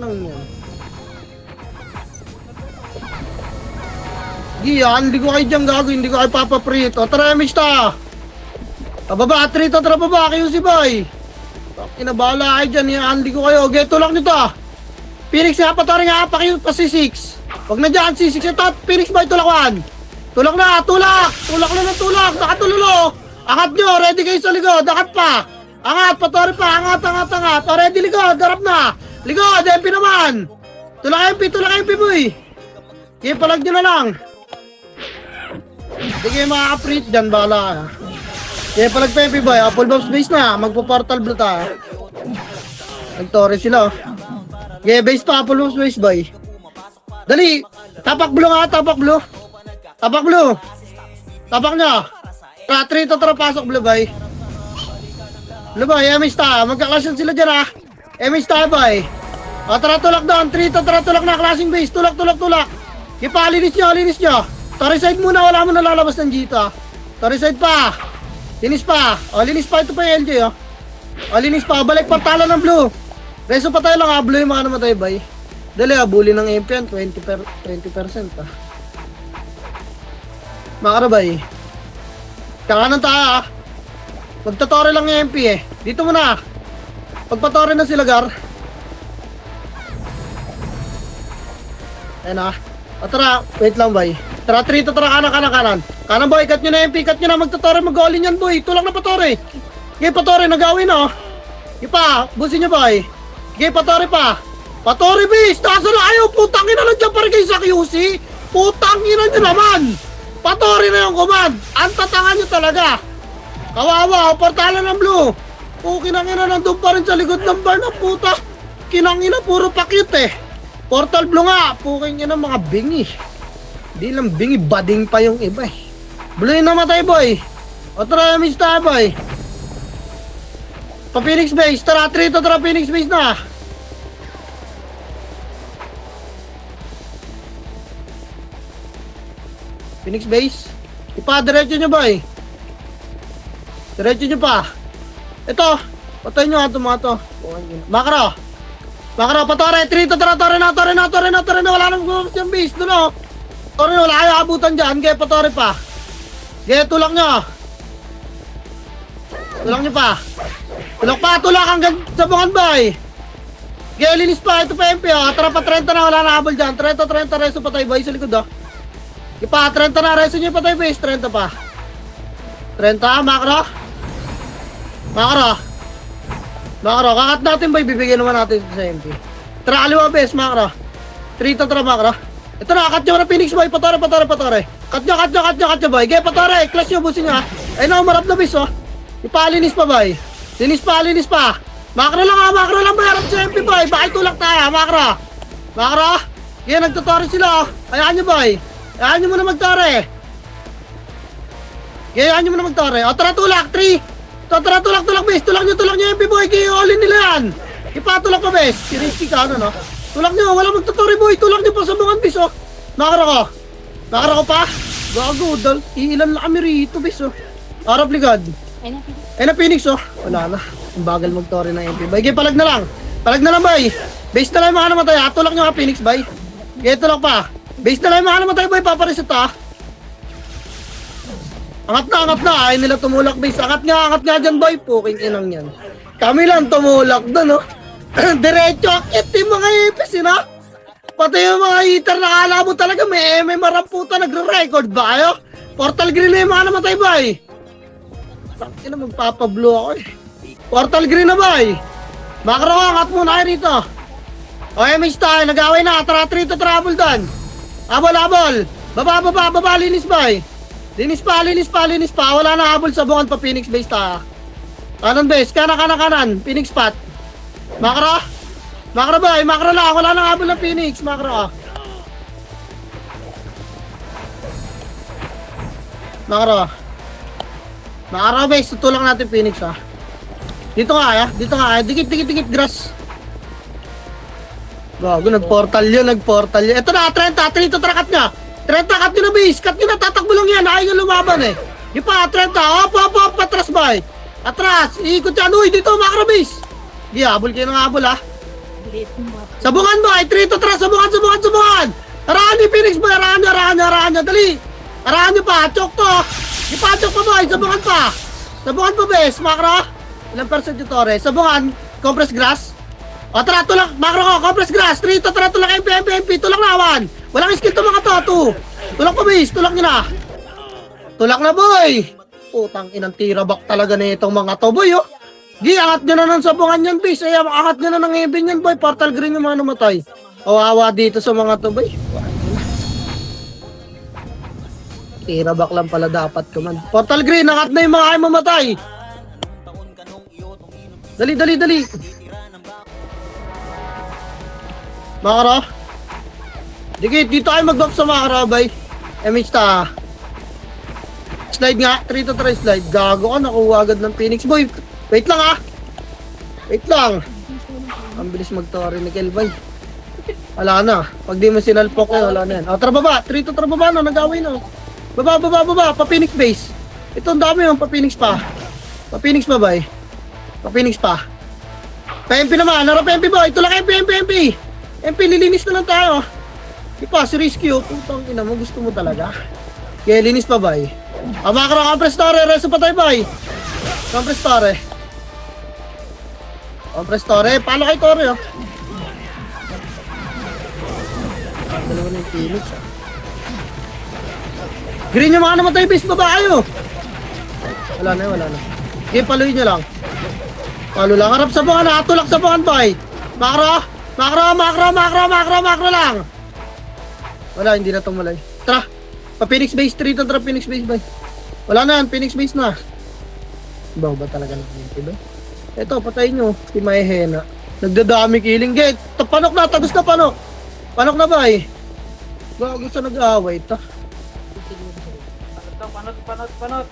inang yan. Giyan, hindi ko kayo dyan gago, hindi ko kayo papaprito. Tara, Mista. Tababa, trito, tara baba, kayo si Boy. Inabahala kayo dyan, hindi ko kayo. Geto lang nyo to. Phoenix nga, patorin nga, pakiyo pa si 6. Huwag na dyan, si 6 ito, Phoenix Boy, tulakwan. Tulak na, tulak! Tulak na ng tulak, nakatululo. Angat nyo, ready kayo sa likod, angat pa. Angat, patori pa, angat. O, ready likod, darap na. Likod, MP naman. Tulak MP, Boy. Okay, palag nyo na lang. Hindi kayo makaka-print dyan, bahala ka na. Okay, palag pa MP Boy, full bomb space na, magpo-portal blue ta. Nag-torre sila. Okay, base pa, full bomb space Boy. Dali, tapak blue nga, tapak blue. Tapak blue. Tapak nyo. Tara, 3 to tara, pasok blue Boy. Blue Boy, Emista, magkaklasyon sila dyan ha. Emista Boy. O, tara, tulak doon, 3 to tara, tulak na, clashing base, tulak. Ipa, linis nyo. Torre side muna, wala mo nalalabas ng Gita. Torre side pa. Linis pa. O, linis pa, ito pa yung LJ o. O, linis pa, balik portalo ng blue. Reso pa tayo lang ha, blue yung mga namatay Boy. Dali ha, bully ng MP yan, 20% ha. Mga karabay. Kakanan tayo ha. Magtatore lang yung MP eh. Dito muna. Pagpatore na sila Gar. Ayan ha. O tara, wait lang Boy. Tara, 3 to tara, kanan. Kanan Boy, cut nyo na MP, cut nyo na, magtatore, mag-all-in yan Boy. Ito lang na patore. Okay, patore, nagawin o. Ipa, busin nyo Boy. Okay, patore pa. Patore bis, nasa na kayo, putang ina lang dyan pa rin kayo sa QC. Putang ina nyo naman. Patore na yung command. Ang tatangan nyo talaga. Kawawa, portalan ng blue. Kinangina nandun pa rin sa likod ng bar na puta. Kinangina, puro pakit eh. Portal blue nga, puking ina mga bingi. Di lang bingi, bading pa yung iba eh. Blue yung namatay Boy. O tara, Mista Boy. Pa Phoenix base, tara 3 to tara, Phoenix base na. Phoenix base. Ipa-diretso nyo Boy. Diretso nyo pa. Ito. Patay nyo ha, tumato. Makro, patore. 3 to tara, tore na. Wala nang gumamit yung base. Doon o. Tore na, wala kayo abutan dyan. Kaya patore pa. Kaya tulak nyo. Tulak hanggang sa bungan Boy. Kaya linis pa. Ito pa MP o. Tara pa 30 na, wala na habol dyan. 30, reso patay Boy sa likod o. Ipa, 30 na, reso nyo patay base, 30 pa. 30, makro, kakat natin Boy, bibigyan naman natin sa MP. Tara, kaliwa base, makro. 3 to tara, makro. Ito na, cut nyo na Phoenix Boy, patore. Cut nyo Boy, gaya patore, clash nyo, busin nyo ha. Ayun na, umarap na base oh. Ipa, linis pa Boy. Linis pa. Makro lang Boy, harap sa MP Boy, bakit tulak tayo, makro. Gaya, nagtutore sila oh. Ayaan nyo Boy. Ayaan nyo muna magtore. O tara, tulak, 3. Tara, tulak base. Tulak nyo MP Boy. Kaya all-in nila yan. Ipatulak pa base. Si Risky ka, ano no? Tulak nyo, wala magtutore Boy. Tulak nyo pa sa bungan base oh. Nakara ko pa. Gago, iilan lang kami rito base oh. Arap ligad. Ay na Phoenix oh. Wala na. Ang bagal magtore ng MP Boy. Kaya palag na lang Boy. Base na lang yung mga namatay ha. Tulak nyo ka Phoenix Boy. Kaya tulak pa. Base na lang yung mga namatay Boy, papareset ha. Angat na, ayaw nila tumulak base. Angat nga dyan Boy, puking inang yan. Kami lang tumulak doon oh. Diretso akit yung mga ipis ha. Pati yung mga hitter na kala mo talaga may MMR puta, nagre-record ba kayo? Portal green na yung mga namatay Boy. Tangina, magpapablo ako eh. Portal green na Boy. Makro ka, angat muna kayo rito. Okay, Mista, nag-away na, tara 3 to trouble doon. Habol. Baba, linis Boy. Linis pa. Wala na habol sa bungan pa Phoenix base ta. Kanan base, kanan. Phoenix spot. Makro Boy, makro lang. Wala na habol ng Phoenix, makro base, tutulak natin Phoenix ha. Dito nga. Dikit grass. Gago, nag-portal yun. Ito na, 30 to trakat niya. 30, cut nyo na base. Cut nyo na, tatakbo lang yan. Ayaw nyo lumaban eh. Di pa, 30. Hop, patras Boy. Atras, iikot yan. Uy, dito, macro base. Di, habol kayo ng habol ha. Sabungan boy, 3 to 3, sabungan! Arahan niyo Phoenix boy, arahan niyo, dali! Arahan niyo pa, chok to! Ipachok pa boy, sabungan pa! Sabungan pa bes, makro! Ilang percent yung Torres? Sabungan, compress grass? O tara, tulak, makro ko, compress grass! 3 to 3, tulak MP, tulak na 1! Walang skill to mga to, 2! Tulak pa bes, tulak niyo na! Tulak na boy! Putang inang tirabak talaga na itong mga to boy oh! Gi, angat nyo na ng sabungan yan, bis. Ay, angat nyo na ng heaven yan, boy. Portal green yung mga namatay. Kawawa dito sa mga to, boy. Tirabak lang pala dapat ko man. Portal green, angat na yung mga ay mamatay. Dali. Makara. Dikit, dito kayo mag-buff sa Makara, boy. MH ta. Slide nga, 3 to 3 slide. Gago ka, nakuha agad ng Phoenix, boy. Wait lang. Ang bilis mag-tori ni Kelvay. Wala na. Pag di mo sinalpok eh, wala na yan. O, tara baba. 3 to 3 baba na. Nag-away na. Baba. Pa-Phoenix base. Ito ang dami yung pa-Phoenix pa. Pa-Phoenix pa ba eh? Pa-Phoenix pa. Pa-MP naman. Harap MP boy. Ito lang MP. MP, lilinis na lang tayo. Ipa, si Risky oh. Putang ina mo. Gusto mo talaga. Kaya linis pa ba eh? Makro, compress tore. Reso pa tayo ba eh? Compress tore. Paano kay tore oh? Dalawa na yung Phoenix ah. Green yung mga namatay base baba kayo. Wala na. Okay, paluin nyo lang. Palo lang. Harap sa bungan na. Tulak sa bungan boy. Makro lang. Wala, hindi na tumalay. Tara. Pa-Phoenix base 3 to tara Phoenix base boy. Wala na yan. Phoenix base na. Bawa ba talaga ng Phoenix boy? Eto, patayin nyo. Si Mahena. Nagdadami killing gate. Panok na. Tagos na panok. Panok na ba eh? Bago sa nag-aaway ito. Panot.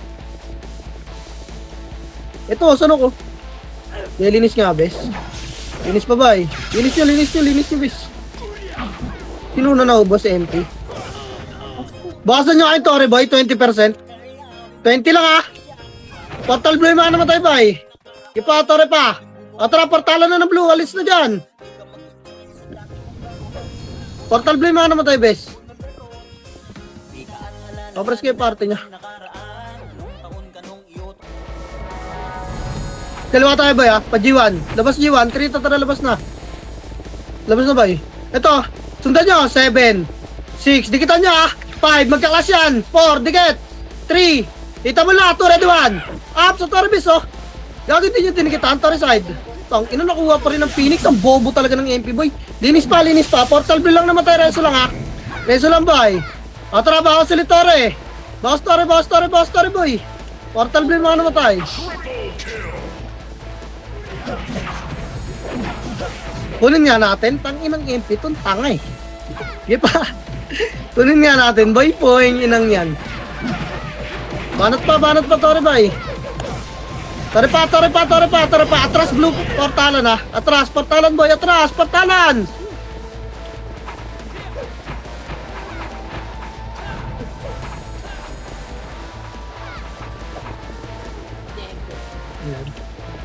Ito, saan ako? Linis nga, bes. Linis pa ba eh? Linis nyo, bes. Sino na naubos si MP? Bakasan nyo kayo, Torre boy, 20%. 20 lang ah. Portal blue yung mga namatay ba eh? Ipa, Torre pa. Tara, portalan na ng blue. Alis na dyan. Portal blue yung mga namatay, bes. Opres kayo party niya. Kaliwa tayo ba ya? Pa G1. Labas G1. 3 to tara, labas na. Labas na ba eh? Ito. Sundan nyo. 7. 6. Dikitan nyo ah. 5. Magkaklas yan. 4. Dikit. 3. Ita mo na. 2. Ready 1. Up sa Torre bis oh. Gagawin din yung tinikitaan. Torre side. Tang ina, nakuha pa rin ng Phoenix. Ang bobo talaga ng MP boy. Linis pa. Portal blue lang namatay. Reso lang ha. Reso lang ba eh? Tara, bawas ulit Torre. Bawas Torre boy. Portal blue mga namatay. Kunin nga natin. Tanginang MP itong tanga eh. Sige pa. Kunin nga natin boy. Poing inang yan. Banat pa Torre boy. Torre pa. Atras blue. Portalan ha. Atras. Portalan boy. Atras. Portalan.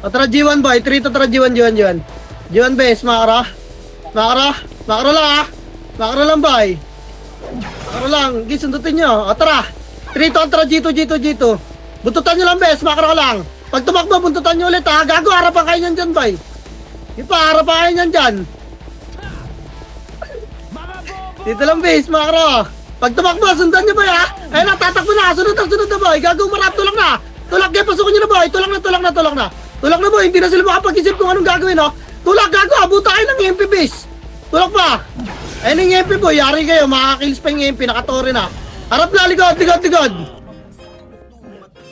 Tara G1 boy, 3 to tara G1 G1 base, makara lang ah. Makara lang boy. Makara lang, gisundutin nyo. Tara, 3 to tara G2 buntutan nyo lang base, makara lang. Pag tumakbo, buntutan nyo ulit ha. Gago, harapan kayo nyan dyan boy. Ipa, harapan kayo nyan dyan. Dito lang base, makara. Pag tumakbo, sundan nyo boy ha. Ayun na, tatakbo na, sunod na boy. Gago, marap, tulak na. Tulak, kaya pasukin nyo na boy. Tulak na. Tulak na boy, hindi na sila makapag-isip kung anong gagawin, no? Tulak, gago, abuta kayo ng MP base. Tulak pa. Ayun yung MP boy, yari kayo, makakills pa yung MP, nakatore na. Harap na, ligod.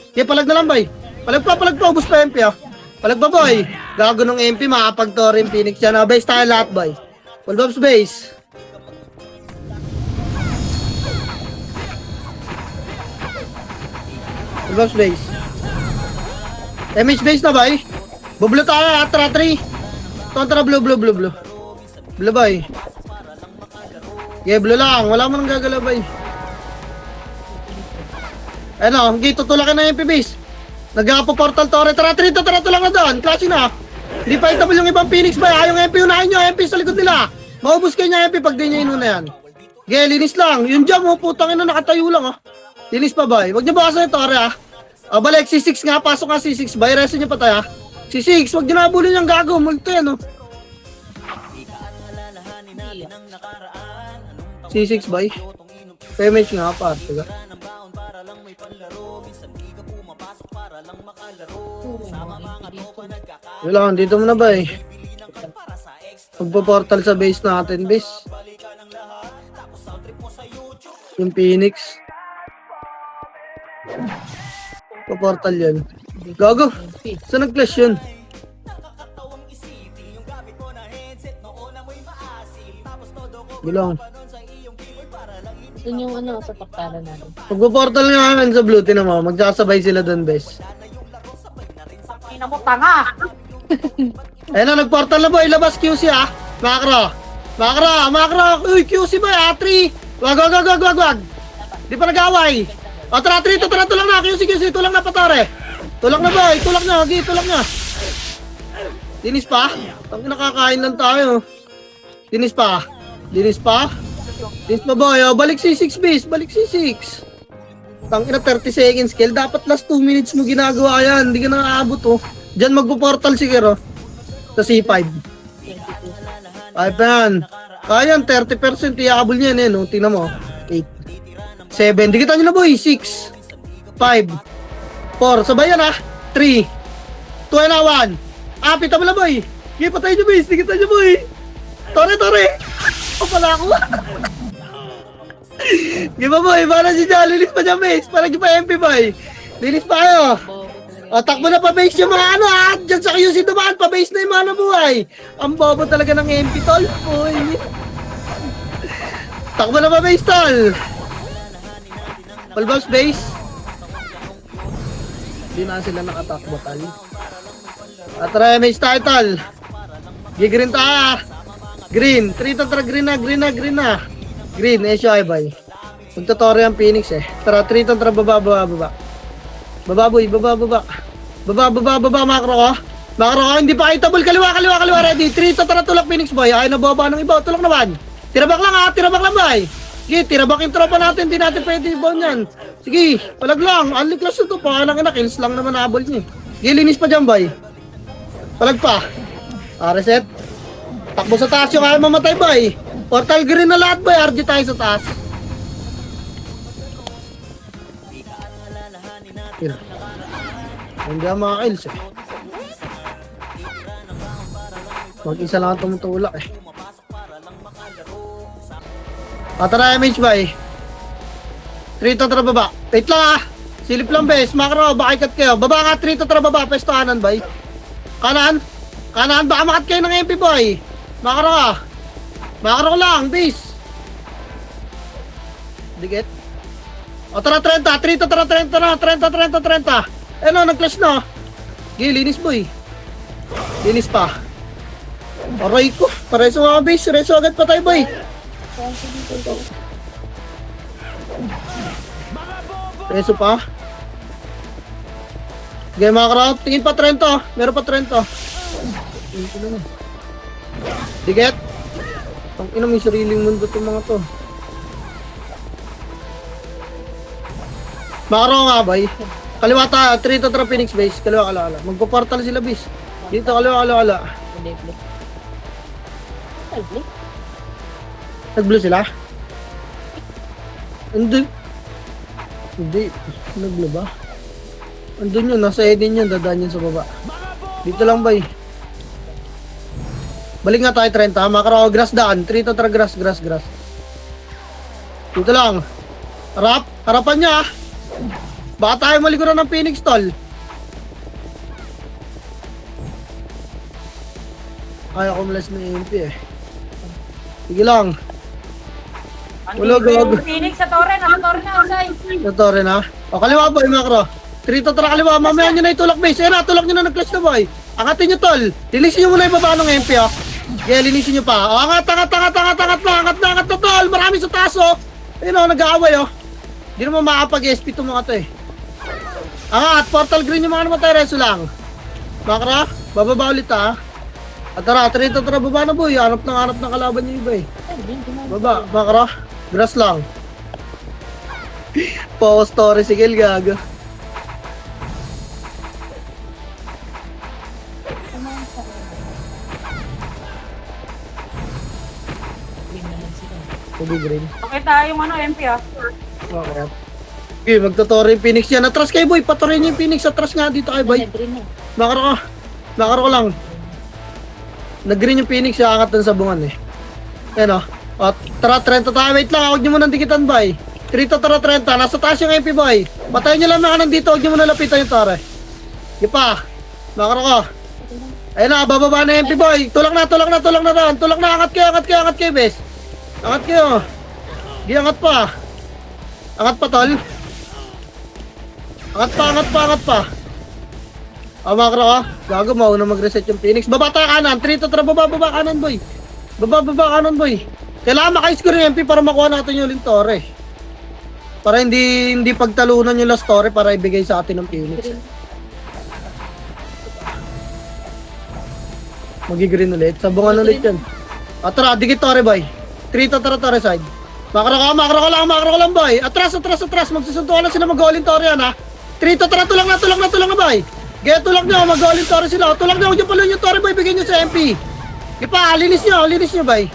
Okay, palag na lang boy. Palag pa, ubus pa MP, oh. Palag pa boy. Gago ng MP, makapag-tore yung Phoenix yan. Base tayo lahat boy. Full bobs base. Full bobs base. MH base na ba eh? Bublo tayo ha, tara 3. Tara blue. Blue ba eh? Yeah, blue lang, wala mo nang gagalaw ba eh? Ayun o, tutulakin na yung MP base. Nag-po portal Torre, tara 3 to, tara tulak na doon, klase na. Hindi fightable yung ibang Phoenix boy. Yung MP unahin nyo, MP sa likod nila. Maubos kayo niya MP pag di nyo inuna yan. Okay, linis lang. Yung jam, putang ina, nakatayo lang Linis pa boy. Huwag nyo bakasan yung Torre balik, C6 nga, pasok nga C6 boy. Resin nyo patay C6, huwag nyo nabulin yung gago. Multo yan C6 boy. Payment nga pa. Tiga. Wala, dito mo na ba Magpo-portal sa base natin, base. Yung Phoenix. Po-portal yun. Gago. Saan nag-clash yun? Bilang. Yun yung sa paktaran natin. Magpo-portal nga namin sa blue, tinan mo. Magsasabay sila doon, base. Ina mo, tanga! Ayun na, nag-portal na boy. Labas QC Makro. Uy, QC boy 3. Wag. Di pa nag-away. Tara, 3. Tulang na. QC. Tulang na patore. Tulang na boy. Tulak na. Dinis pa? Tang nakakain lang tayo. Dinis pa boy. Balik C6 base. Tang ina 30 seconds kill. Dapat last 2 minutes mo ginagawa yan. Hindi ka nakaabot Diyan magpo-portal siguro. Sa C5. 5 yan. Kaya 30% iabol niya yan tingnan mo. 8. 7. Dikitan nyo na boy. 6. 5. 4. Sabay yan 3. 2 na 1. Pita mo na boy. Okay, patay nyo boy. Dikitan nyo boy. Tore. Pala ako. Di ba boy? Para si John. Linis pa dyan base. Para nyo pa MP boy. Linis pa kayo. Takbo na pa-base yung mga dyan sa QC dumaan, pa-base na yung mga nabuhay. Ang bobo talaga ng MP tol. Boy. Takbo na pa-base tol. Palbos base. Hindi na sila nakatakbo tol. Tara, may title. Green Green. 3 to green na. Green, SUI boy. Magtotore ang Phoenix Tara, 3 to baba. Baba, makro ko. Hindi pa kitable. Kaliwa, ready. 3 to tulak Phoenix boy. Ay, nababa ng iba. Tulak naman. Tirabak lang boy. Sige, tirabak yung tropa natin. Hindi natin pwede ibon yan. Sige, palag lang. Only class na to. Pangalang kills lang naman nabol niya. Sige, linis pa dyan boy. Palag pa. Reset. Takbo sa taas yung kaya mamatay boy. Portal green na lahat boy. RG tayo sa taas. Hindi ang mga kills Mag-isa lang tumutulak Tara MH bay 3 to baba. Wait lang Silip lang bes. Makro baka ikat kayo. Baba nga 3 to baba. Pesto kanan bay. Kanan baka makat kayo ng MP boy. Makro lang base. Digit. Tara 30. 3 to 30 na. 30. Nag-clash na. Linis boy. Linis pa. Aray ko. Pareso nga base. Reso agad patay boy. Reso pa. Okay mga karap. Tingin pa 30. Meron pa 30. Diget. Ang ina may sariling mundo itong mga to. Makaro nga boy. Kaliwa tayo, 3 to Phoenix base. Kaliwa. Magpo-portal sila base. Dito, kaliwa. Nag-blue sila? Hindi. Nag-blue ba? Andun yun, nasa edin yun. Dadaan yun sa baba. Dito lang bay. Balik nga tayo 30. Makaraw, grass daan. 3 to grass. Dito lang. Harapan niya Baka tayo maliguran ng Phoenix tol. Ayaw ko malas ng MP Sige lang. Ulog. Phoenix sa Torre na, Osay. Sa Torre na. Kaliwa boy, makro. 3 to kaliwa. Mamaya nyo na itulak base. Tulak nyo na nag-clutch na boy. Angatin nyo tol. Linisin nyo muna yung baba ng MP linisin nyo pa. Angat na tol. Marami sa taas nag-aaway Hindi naman makapag-SP itong mga to Angat, portal green yung mga namatay. Reso lang. Makra, bababa ulit At tara, tara, baba na boy. Hanap ng kalaban niyo iba eh. Baba, makro. Grass lang. Power story si Gil, gago. Tubig green. Pakita yung MP ah. Okay. Okay, magtuturo yung Phoenix yan. Atras kayo boy, patuloy niyo yung Phoenix. Atras nga dito kayo boy. Makro ka. Makro ko lang. Nag-green yung Phoenix, aangat dun sa bungan eh. Yan o. At tara, 30 tayo. Wait lang, huwag nyo muna dikitan boy. 30, tara, 30. Nasa taas yung MP boy. Patayin nyo lang na nandito, huwag nyo muna lapitan yung tore. Di pa. Makro ka. Ayun na, bababa na yung MP boy. Tulak na doon. Tulak na, angat kayo, bes. Angat kayo. Di angat pa. Angat pa, tol. Angat pa. Makro ka. Gago, mauna mag-reset yung Phoenix. Baba tayo kanan. 3 to 3, baba kanan, boy. Baba kanan, boy. Kailangan maka-score yung MP para makuha natin yung Lintore. Para hindi pagtalunan yung last story para ibigay sa atin ng Phoenix. Magi-green ulit. Sabungan ulit yan. Tara, dikit Tore, boy. 3 to Tore side. Makro ka lang, boy. Atras. Magsusuntukan na sila mag-goalin Tore yan, ha. 3 to tara, tulang na, boy. Kaya tulak nyo, mag-goalin Tore sila. Tulak nyo, huwag nyo paluin yung Tore, boy. Bigyan nyo sa MP. Ipa, linis nyo, boy.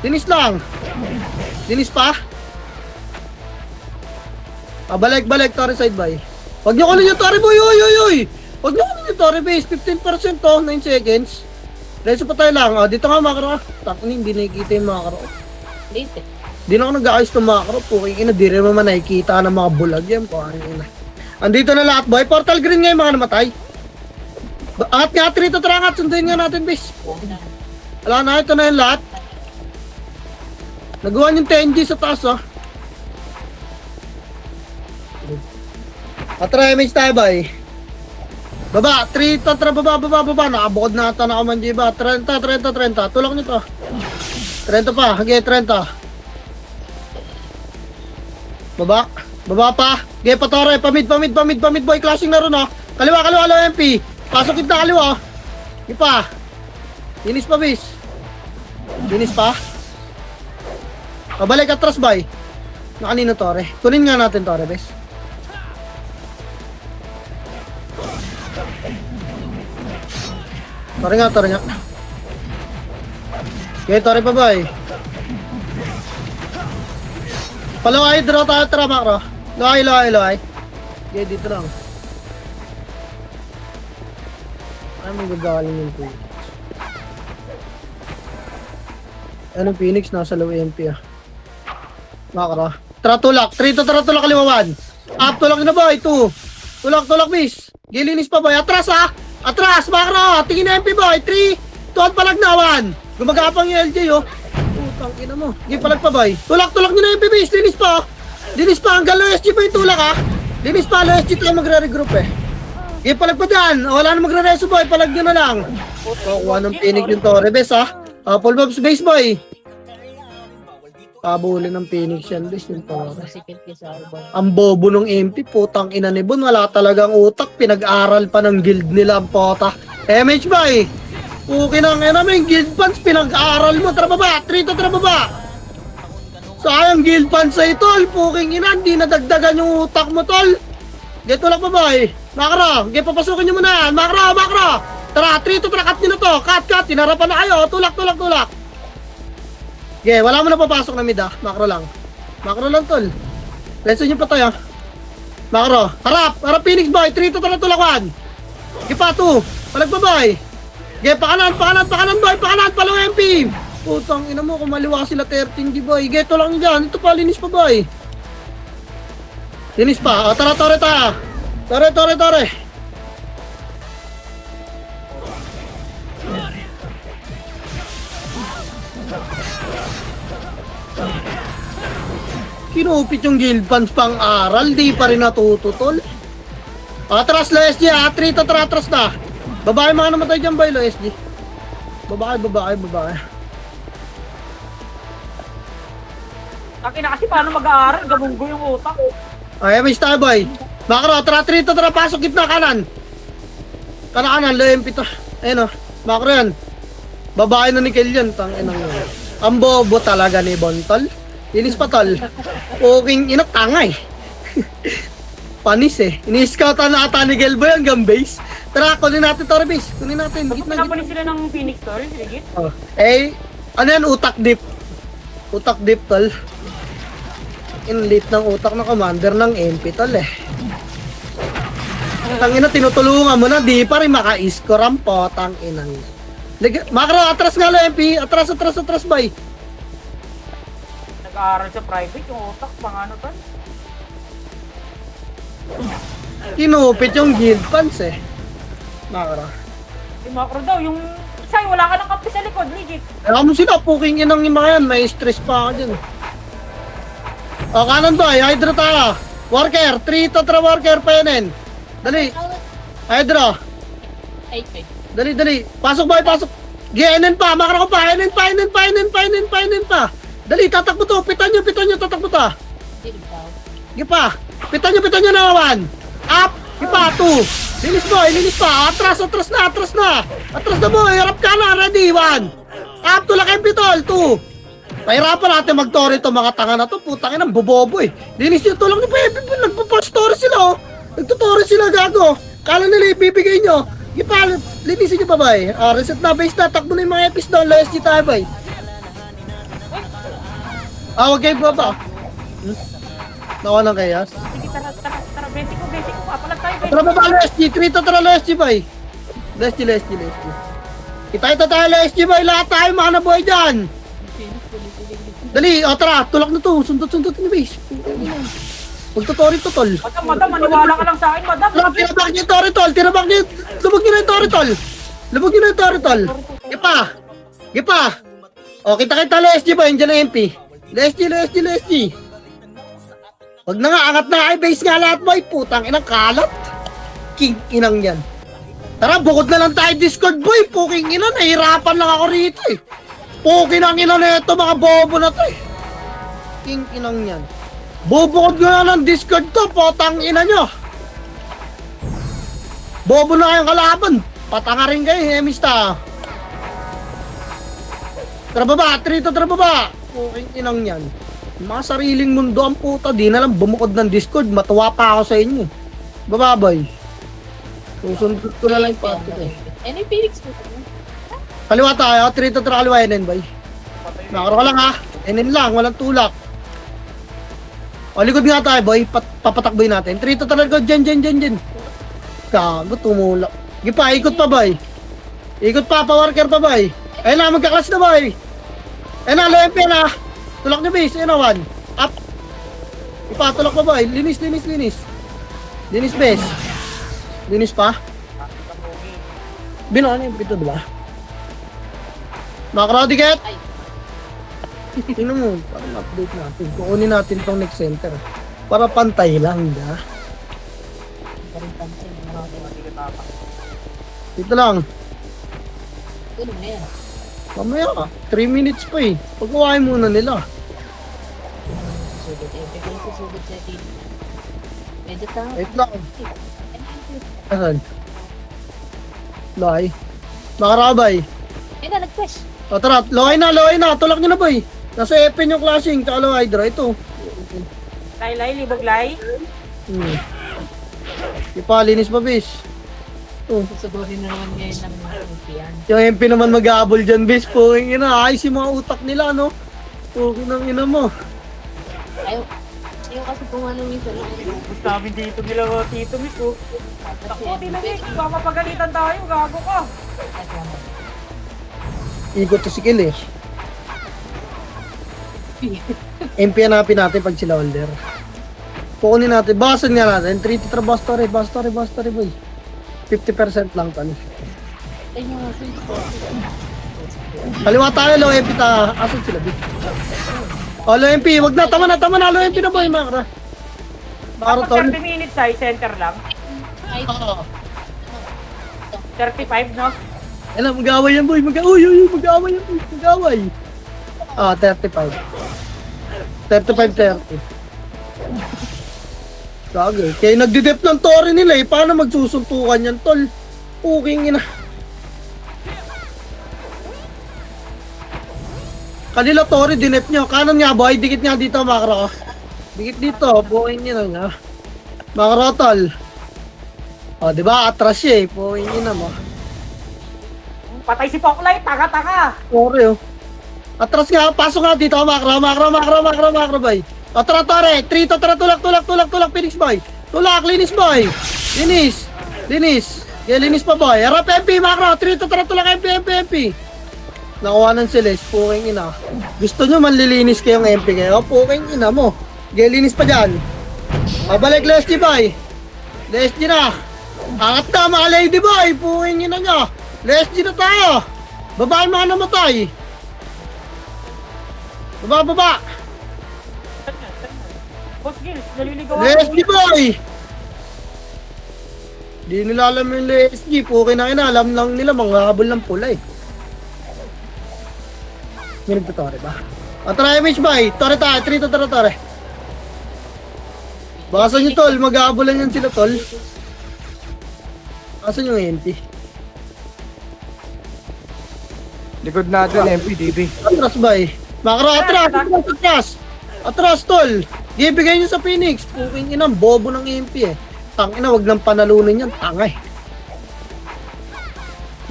Linis lang. Linis pa. Balik, Tore side, boy. Huwag nyo kunin yung Tore, boy. Uy. Huwag nyo kunin yung Tore, base. 15% to, 9 seconds. Reso pa tayo lang. Dito nga, makro. Takni, hindi nakikita yung makro. Dito. Di na ako nag-aayos ng makro. Puking ina, di rin naman nakikita ng mga bulag yan. Puking ina. Andito na lahat, boy. Portal green ngayon, mga namatay. Angat nga, 3 to 3 angat. Sunduin nga natin, base. Wala na, ito na yung lahat. Nagawa yung 10G sa taas, oh. Atra, image tayo, boy. Baba, 3 to 3, baba. Nakabukod na ata na kamanji ba. 30. Tulak nyo to. 30 pa, hagi, 30. Baba pa. Hagi, patore, pamid, boy. Clashing na ron, oh. Kaliwa, MP. Pasok kita kaliwa, oh. Hagi pa. Linis pa, bis. Linis pa. Balik atras, boy. Nakanino, Tore. Kunin nga natin, Tore, bis. Tore nga. Okay, Tore pa, boy. Palaway, draw tayo, tara, makro. Laway. Okay, dito lang. Ay, magagaling yung Phoenix. Anong Phoenix? Nasa low MP, ah. Makro. Tara, tulak. 3 to tara, tulak, kaliwawan. Up, tulak na, boy. 2. Tulak, miss. Gilinis pa, boy. Atras, ha. Atras, makro. Tingin na MP, boy. 3. Tuwan palagnawan. Gumagapang yung LJ, oh. Putang ina mo. Hindi palag pa, boy. Tulak nyo na yung PBs. Linis pa. Hanggang low SG pa yung tulak, ha. Linis pa, low SG tayo magre-regroup, eh. Hindi palag pa dyan. Wala na magre-reso, boy. Palag nyo na lang. Kuha ng Phoenix yung Tore, bes, ha. Full bobs base, boy. Pabulin ng Phoenix yan, bes, yung Tore. Ang bobo ng MP, putang ina ni Bon. Wala talagang utak. Pinag-aral pa ng guild nila ang pota. MH, boy. Okay na nga namin, guild pants, pinag-aaral mo, tara baba, 3 to tara baba. Sayang guild pants sa'yo, tol, puking ina, hindi nadagdagan yung utak mo, tol. Geto lang pa ba eh, makra, papasukin nyo muna yan, makra. Tara, 3 to tara, cut nyo na to, cut, tinarapan na kayo, tulak. Wala mo na papasok na mid, ah, makro lang, tol. Lesson nyo pa tayo, makro, harap, Phoenix boy, 3 to tara, tulakan. Gipa, 2, palagbabay. Okay, pakanan, boy, palo MP. Putang ina mo, kumaliwa sila 13G, boy. Geto lang nyo dyan, ito pa, linis pa, boy. Linis pa, tara. Tore. Kinupit yung guild pants pang aral, di pa rin natututol. Atras la SG, 3 to atras na. Babae mga namatay dyan, boy, lo SG. Babae. Taki na kasi paano mag-aaral, gamunggo yung utak. Ay, may tayo, boy. Makro, tara, 3 to tara, pasok, gitna, kanan, low MP to. Ayun, oh. Makro yan. Babae na ni Kilian, tangin ang yun. Ang bobo talaga ni Bontol. Inis pa tol. Puking ina, tanga eh. Panis eh. Ini-scoutan na ata ni Gelboy hanggang base. Tara, kunin natin to, base. Kunin natin. Gitna, Pinapalis gitna. sila ng Phoenix tol, legit. Oh. Eh, ano yan? Utak dip. Utak dip, tol. Inlit ng utak ng commander ng MP, tol eh. Tangina, tinutulungan mo na, di pa rin maka-score ang potang inang. Makro, atras nga lang, MP. Atras, bay. Nag-aaral sa private, yung utak, pang ano tol. Kinupit yung guild pants eh. Makro. Yung macro daw, yung isa, yung wala ka ng kampi sa likod, legit. Kaya mo sila, puking inang yung mga yan. May stress pa ako dyan. O, kanan ba? Hydra tayo. Worker, 3 tatra worker pa yan. Dali. Hydra. Ay. Dali. Pasok ba? Pasok. GNN pa. Makro ko pa. NN pa. Dali, tatakbo to. Pitan nyo. Tatakbo to. Hindi daw. Gipa. Pitan nyo na 1. Up. Gipa, 2. Linis pa. Atras na. Atras na boy. Harap ka na. Ready, 1. Up, tulak MP tol. 2. Pahirapan natin mag-tori to. Mga tanga na to. Putang ina, bobobo eh. Linis yung tulak ni Pepe. Nagpa-story sila oh. Nagtutori sila, gago. Kala nila ibibigay nyo. Gipa, linisin nyo pa ba eh. Reset na base na. Takbo na yung mga epis down. Last G tayo ba eh. Wag kayo baba. Nawa ng kayas. Sige, tara, basic ko, papalag tayo, basic. Tara baba, last G. 3 to tara last G ba eh. Last G. Kita tayo last G ba eh. Lahat tayo mga nabuhay dyan. Dali, tara. Tulak na to. Sundot ni base. Magtutori to tol. Madam, maniwala ka lang sa akin, madam. Tinabak niyo yung tori tol. Lubog niyo na yung tori tol. Gipa. O, kita last G ba. Yan dyan na MP. Last G. Wag na nga, angat na. Ay, base nga lahat boy. Putang inang kalat. King inang yan. Tara, bukod na lang tayo Discord boy. Puking ina, nahirapan lang ako rito eh. Puking ang ina na ito, mga bobo na to eh. King inang yan. Bubukod ko na ng Discord to, potang ina nyo. Bobo na kayong kalaban. Patanga rin kayo, hemista. Tara baba. Puking inang yan. Mga sariling mundo ang puta. Di na lang bumukod ng Discord. Matuwa pa ako sa inyo. Bababay. Susundot ko na lang yung pato eh. Ano yung Phoenix po? Kaliwa tayo. 3 to 3 kaliwa NN bay. Nakaro ka lang ha. NN lang. Walang tulak. O likod nga tayo boy. Papatakboy natin. 3 to 3 likod. Jen. Gago tumulak. Gipa ikot pa bay. Ikot pa. Worker pa bay. Ayun na. Magkaklas na bay. Ayun na. LMP na. Tulak niya base. Ayun na 1. Up. Ipatulak pa bay. Linis. Linis base. Linis pa. Binoan yung pito diba? Makarodiket! Ay. Tingnan mo, parang update natin. Kukunin natin tong next center. Para pantay lang, da. Parin-pansin. Dito lang. Tulog na yan. Mamaya ka. 3 minutes pa eh. Pagkawain muna nila. Susugod. Biglang susugod sa atin. Medyo tao. Wait lang. Asan? Loy. Makarabay. Na, nag-crash. O tara, loy na. Tulak nyo na boy. Nasa Epen yung clashing. Tsaka low hydra. Ito. Libog lay. Ipalinis pa bis. Susugurin na naman ngayon ng mga yan. Yung MP naman mag-aabol dyan, bis. Puking ina. Ayos yung mga utak nila, no? Puking ng ina mo. Ayaw kasi kung ano minsan lang. Gusto namin dito nila, Tito Miko. Ako, dinamik. Mapapagalitan tayo, gago ka. Ikot to si Kill eh. MP hanapin natin pag sila holder. Kukunin natin. Basan nga natin. 3 to 3 bastory boy. 50% lang tan. Ayun yung switch ko. Kaliwa tayo, low MP ta. Asan sila, big? O, low MP. Wag na. Tama na. Low MP na boy, Makra. Makra Tapos tol. 30 minutes ay center lang. Ay, Oo. 35, no? Alam, mag-away yan boy. Mag-away. 35. 35-30. Kagay. Kaya nagdidep ng tori nila eh. Paano magsusuntukan yan, tol? Puking ina. Kanila Tori, dinep nyo. Kanan nga boy, dikit nga dito makro. Dikit dito, buhayin nyo na nga. Makro tol. O, diba? Atras siya eh. Buhayin nyo na mo. Patay si Poklay, taka-taka. Tori oh. Atras nga, pasok nga dito. Makro boy. O, tara Tori. Trito, tara, tulak, Phoenix boy. Tulak, linis boy. Linis. Yeah, linis pa boy. Harap MP, makro. Trito, tara, tulak, MP. Nakuha ng Celeste, puking ina. Gusto nyo manlilinis kayong MP kayo? Puking ina mo. Linis pa dyan. Mabalik Leslie boy. Leslie na. Angat na mga lady boy. Puking ina nyo. Leslie na tayo. Babae mga namatay. Baba. Boss Gills, naliligaw ako. Leslie boy. Di nila alam yung Leslie. Puking na ina. Alam lang nila mga habol ng pula eh. Minig to Tore ba? O tara image boy, Tore tayo, trito Tore. Bakasan nyo tol, mag-aabulan yan sila tol. Bakasan yung MP. Likod natin, MP, DB. Atras boy. Makro, atras tol. Ibigay nyo sa Phoenix. Puking inang, bobo ng MP eh. Tangina, wag nang panalunin yan, tangay.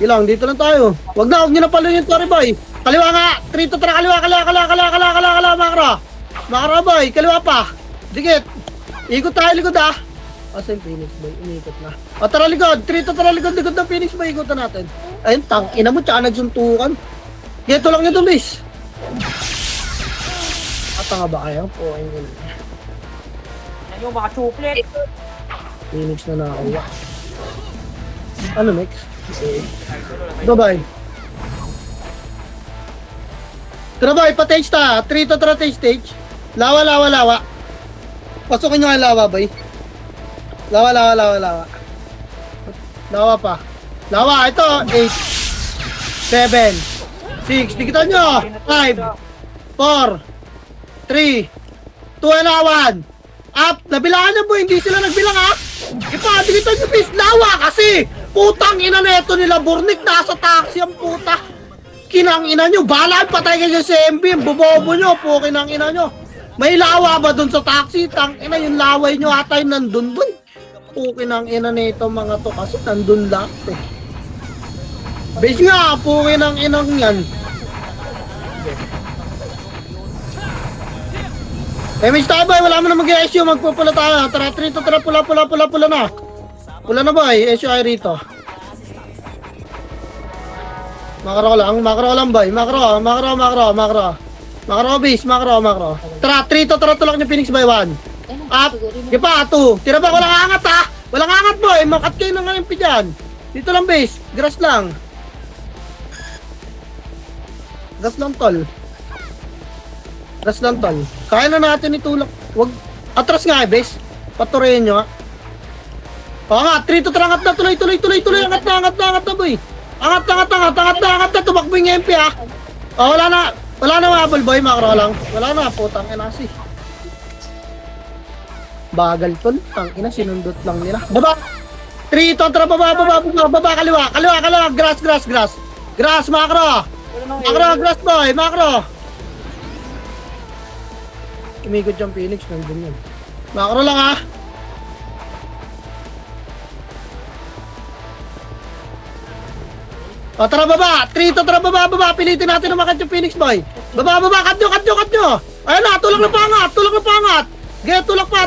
Gilang, dito lang tayo. Wag nyo na palunin yung Tore boy. Kaliwa nga! Trito tara, kaliwa, makro! Makro boy, kaliwa pa! Dikit! Ikot tayo, likod ah! Asa yung Phoenix boy? Umiikot na. O tara likod! Trito tara, likod ng Phoenix boy, ikutan natin. Ayun, tangina mo, tsaka nagsuntukan. Kaya tulak nyo itong base. Atanga ba kayo? Po, ayun. Yan yung mga chuplet. Phoenix na nakakuha. Ano next? Bye-bye. Tara boy, pa-tage ta. Trito tara stage. Lawa. Pasukin nyo ang lawa boy. Lawa. Lawa pa. Lawa, ito. 8 7 6, dikitan nyo. 5 4 3 2 and 1. Up, nabilangan nyo boy. Hindi sila nagbilang ha. Ipa, dikitan nyo please. Lawa kasi. Putang ina neto nila. Burnik, nasa taxi ang puta. Kinang ina nyo, balaan patay kayo sa MB, bobobo nyo po, kinang ina nyo. May lawa ba dun sa taxi? Tang ina, yung laway nyo atay nandun boy. Po, kinang ina nito mga to kasi nandun lahat eh. Base nga, po, kinang inang yan. Miss tayo boy, wala mo na mag-SU, magpupula tayo. Tara, trito, tara, pula na. Pula na boy, SU ay rito. Makro lang boy. Makro. Base. Tara, trito, tara tulak niyo Phoenix by 1. Up. Di pa, 2. Tira ba, walang angat ha? Walang angat boy. Makat kayo ng MP dyan. Dito lang base. Grass lang tol. Kaya na natin itulak. Wag. Atras nga base. Patuloyin nyo ha. O nga, trito, tara angat na. Tuloy. Angat na boy. Angat na, tumakbo yung MP ha. Oh, wala na mabal boy, makro lang. Wala na, putang ina si. Bagal tol, tangina, sinundot lang nila. Baba! Trito, tara, baba, kaliwa, grass, makro, grass boy, makro. Umikot yung Phoenix, nandun yun. Makro lang ha. O tara baba, Trito tara baba, pilitin natin na makat yung Phoenix boy. Baba, kat nyo. Ayun na, tulak na pangat. Gaya, tulak pa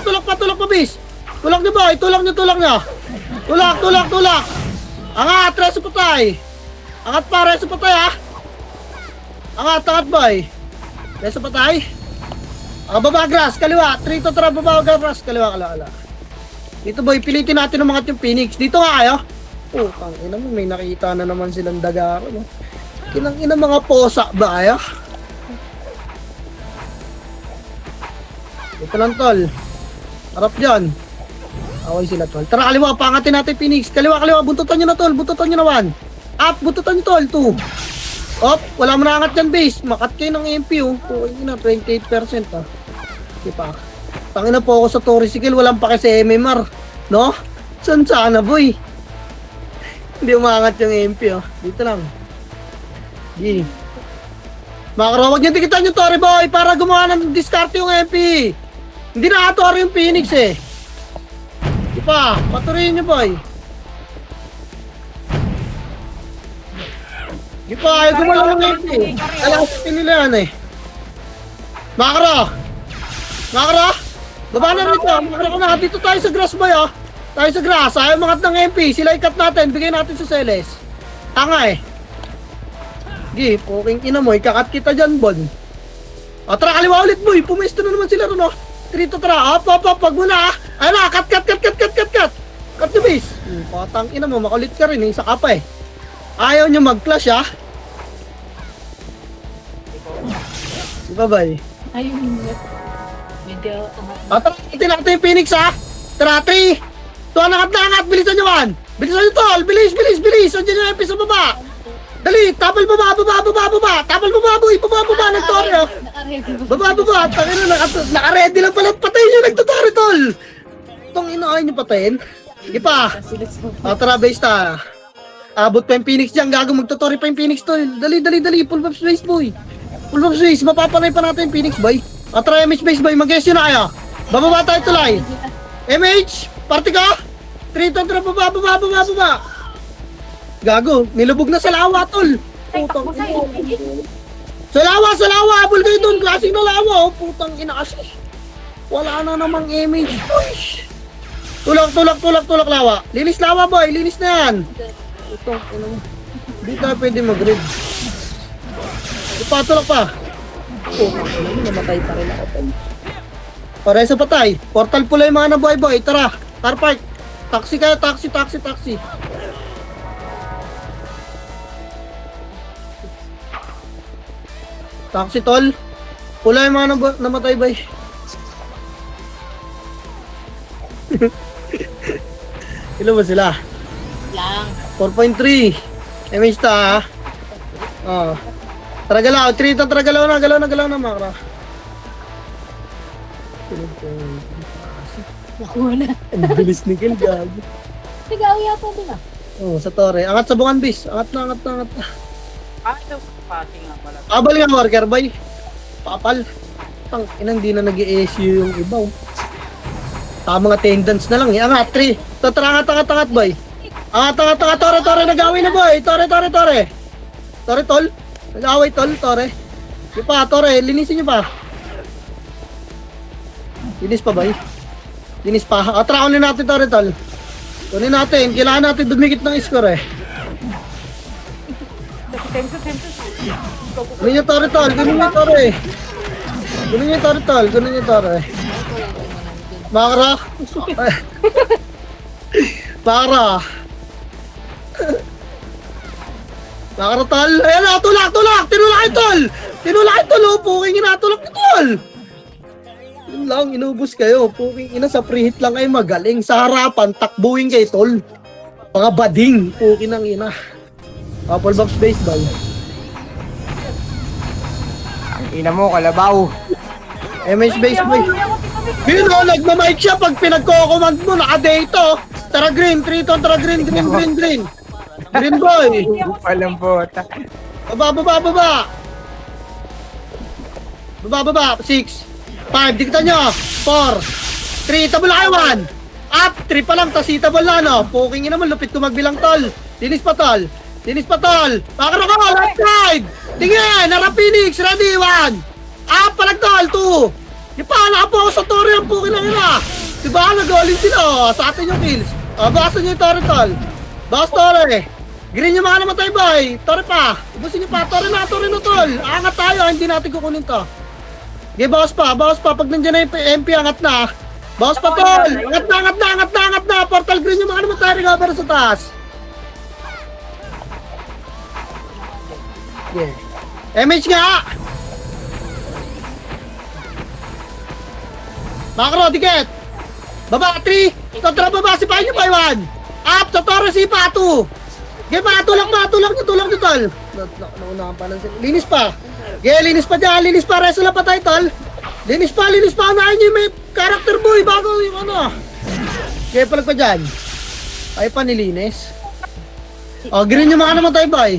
bis. Tulak nyo boy, tulak nyo. Tulak. Angat, reso patay. Angat ha. Angat boy. Reso patay. Baba, grass, kaliwa. Trito tara baba, grass, kaliwa. Dito boy, pilitin natin na makat yung Phoenix. Dito nga kayo. Oh, tangina mo, may nakita na naman silang dagaro, no? Kinang ina mga posa ba, ay? Ito lang, tol. Harap dyan. Away sila, tol. Tara, kaliwa, pangatin natin, Phoenix. Kaliwa, buntutan nyo na, tol. Buntutan nyo na, 1. Up, buntutan nyo, tol, 2. Op, wala mo na angat dyan, base. Makat kayo ng MP, oh. Oh, yun na, 28%, ah. Diba? Tangina po ako sa Torisicle, walang pake sa MMR. No? Saan sana, boy? Hindi umangat yung MP, oh. Dito lang. G. Makro, huwag niyo dikitan yung Torre Boy para gumawa ng discard yung MP. Hindi na Torre yung Phoenix eh. Di pa, patuloyin niyo boy. Di pa, ayaw gumawa ng MP. Alas, nila yan eh. Makro! Makro! Baba na rito, makro ko na. Dito tayo sa grass boy oh. Tayo sa grass, ayaw mangat ng MP. Sila ikat natin, bigay natin sa Celes. Tanga eh. Gi, poking ina mo, ikakat kita dyan, Bon. O, tara, kaliwa ulit, boy. Pumesto na naman sila ron, oh. Trito, tara. Pag muna, ah. Ayun na, cut. Cut the base. Patang ina mo, makulit ka rin, eh. Isa ka pa, eh. Ayaw nyo mag-clash, ah. Di ba, bay? Ayun. Medyo, Tara, itin natin yung Phoenix, ah. Tara, 3. Tuwa, angat. Bilisan nyo, man. Bilisan nyo, tol. Bilis. Andiyan yung MP sa baba. Dali, tapal baba. Tapal baba, boy. Baba, nagtore, oh. naka-ready ba? Baba. Tangin na, naka-ready lang pala. Patayin nyo, nagtutore, tol. Itong inaay nyo patayin. Hindi pa. Tara, base ta. Abot pa yung Phoenix dyan. Gago, magtutore pa yung Phoenix, tol. Dali. Pull up space, boy. Pull up space. Mapapanay pa natin yung Phoenix, boy. Tara, MH base, boy. Mag-guess yun na kayo. Bababa tayo tulay. MH, party ka? 3, tara, baba. Gago, nilubog na sa lawa, tol. Putang ina. Sa lawa, abol kayo doon. Klaseng na lawa, oh. Putang ina kasi. Wala na namang image. Uy. Tulak, lawa. Linis lawa, boy. Linis na yan. Putang ina mo. Hindi tayo pwede mag-read. Tulak pa. Namatay pa rin ako, tol. Pare sa patay. Portal pula yung mga nabuhay, boy. Tara, car park. Taxi kayo, taxi. Taxi, tol. Pula yung mga namatay, bay. Ilan ba sila? Lang. 4.3. MH ta, ha? Oo. Tara, galaw. 3 ito, tara, galaw na, makra. Nakuha na. Ang bilis ni Kel, gago. Nag-awi yata din ah. Oo, sa Torre. Angat sa bungan, bis. Angat na. Ito, pati nga pala. Abal nga, worker, bay. Papal. Tang, inang di na nag-i-SU yung iba, oh. Tamang attendance na lang, eh. Angat, 3. Tara, angat, bay. Angat, Torre, nag-away na, boy. Torre. Torre, tol. Nag-away, tol, Torre. Di pa, Torre, linisin nyo pa. Linis pa, bay. Linis pa. Atraonin natin, Torre, tol. Kunin natin. Kailangan natin dumikit ng score, eh. Tensus. Kunin nyo, Torre, tol. Kunin nyo, Torre. Makara. Makara, tol. Ayan na, tulak. Tinulak, tol. Oh, puking inatulak ni tol. Yun lang, inubos kayo. Puking ina, sa preheat lang kayo magaling. Sa harapan, takbuhin kayo, tol. Mga bading. Puking ang ina. Apple box baseball. Ina mo, kalabaw. MH baseball. Yun o, nagmamic siya pag pinagko-command mo, naka-data. Tara green, 3 to, tara green. Green boy. Walang bota. Baba. 6, 5, dikita nyo. 4, 3, tabula kayo 1. Up, 3 pa lang, tas itabal na, no? Puking ina mo, lupit ko magbilang, tol. Linis pa, tol. Pakara ko, left side. Tingin, Nara Phoenix, ready, 1. Up, palag, tol, 2. Di pa, nakapokus sa Torre ang puking lang ina. Diba, nag-all-in sila, oh. Sa atin yung kills. Bawasan nyo yung Torre, tol. Bawas, Torre. Green yung mga namatay, boy. Torre pa. Ubusin nyo pa, Torre na, tol. Angat tayo, hindi natin kukunin to. Okay, bawas pa. Pag nandiyan na yung MP, angat na. Bawas pa, tol. Angat na. Portal green yung mga namatay, recover sa taas. Yeah. MH nga! Makro, dikit! Baba, 3! Kontra baba, sipahin nyo pa, 1! Up, sa Torre, sipa, 2! Okay, tulak nyo, tol! Naunahan pa lang sila. Linis pa! Okay, linis pa dyan, reso lang pa tayo, tol! Linis pa, unahin nyo yung may character boy bago yung ano. Okay, palag pa dyan. Ay pa nilinis. Oh, green yung mga naman tayo, boy.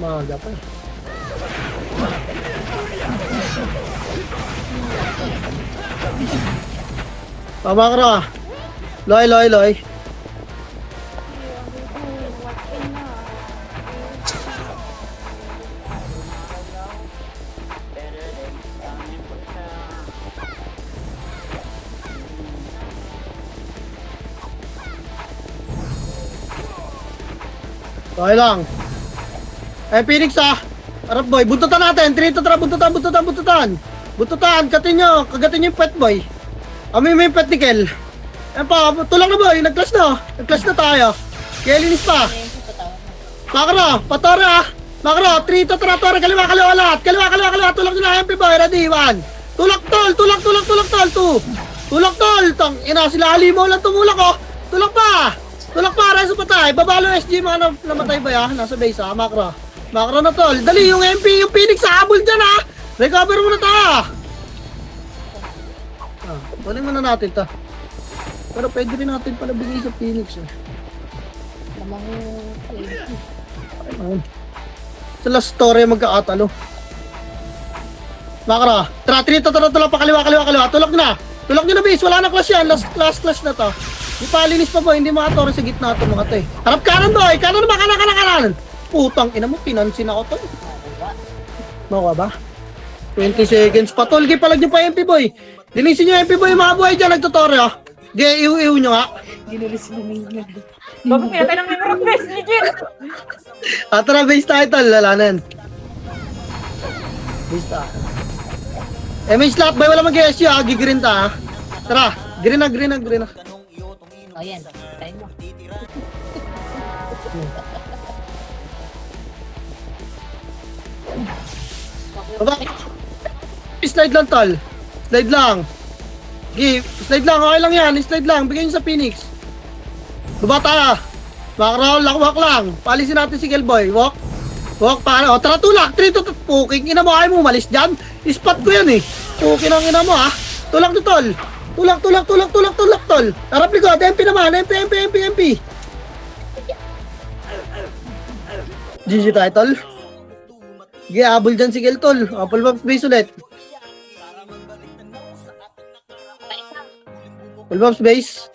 Maaga pa. Pamakra. Loy, loy, loy. Okay lang. Eh, Phoenix Harap boy, buntutan natin. Trito, tara, buntutan. Buntutan, katin nyo. Kagatin nyo yung pet boy. Amoy mo yung pet ni Kel. Eh pa, tulang na boy. Nag-clash na tayo. Kaya linis pa. Makro, patore Makro, trito, tara, kaliwa, lahat. Kaliwa. Tulak nyo na, MP boy. Ready, 1. Tulak, tol. 2. Tulak, tol. Tang, ina, sila halimaw lang tumulak, oh. Tulak pa, reso patay. Babalo SG, mga namatay ba ya? Nasa base, Makro na, tol. Dali, yung MP, yung Phoenix sa habol dyan, Recover muna tayo. Kunin muna natin to. Pero pwede rin natin pala bigay sa Phoenix, Lamang Ayun. Sa last story magkakatalo. Makra, tara, pakaliwa. Tulak nyo na, base. Wala na clash yan. Last clash na to. Di pa linis pa boy, hindi makatore sa gitna ito mga to eh. Harap kanan boy, kanan. Putang ina mo, pinansin ako to. Mukha ba? 20 seconds pa, tol. Palag nyo pa MP boy. Linisin nyo MP boy, mga boy dyan, nagtutore iw nyo nga. ginulis na ninyo. Bago pinatay ng memory base, legit! Tara, base tayo tol, lalanan. Base tayo. May slot boy, wala mag-SU gigreen ta Tara, green na. O yan, tayo mo. Baba. Slide lang tol. Slide lang. Slide lang, okay lang yan. Slide lang, bigay nyo sa Phoenix. Baba tayo. Background, lakwak lang. Palisin natin si Gelboy. Walk paano. Tara, tulak. 3 to puking. Ina mo, ayaw mo umalis dyan. Spot ko yan eh. Puking ang ina mo Tulak to tol. Tulak tol. Harap likod. MP naman. MP. GG tayo tol. Sige, abol dyan si Gel tol. Apple box base ulit. Apple box base.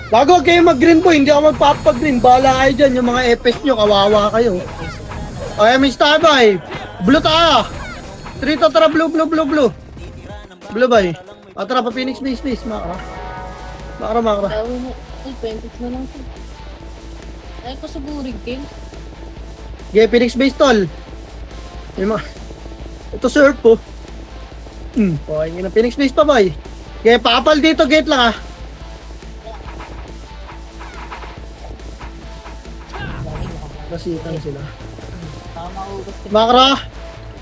Bago kayo mag-green po, hindi ako magpapag-green. Bahala kayo dyan, yung mga EPS nyo, kawawa kayo. Okay, Miss Tabay. Blue tayo. 3 to, tara, blue. Blue bay. Tara, pa Phoenix base. Makra. Tawin mo. Ay, 20 na lang ito. Ay, ko sa burig, King. Okay, Phoenix base tol. Ito surf po. Okay, yun ang Phoenix base pa bay. Okay, papal dito, gate lang Nasitan sila. Makra,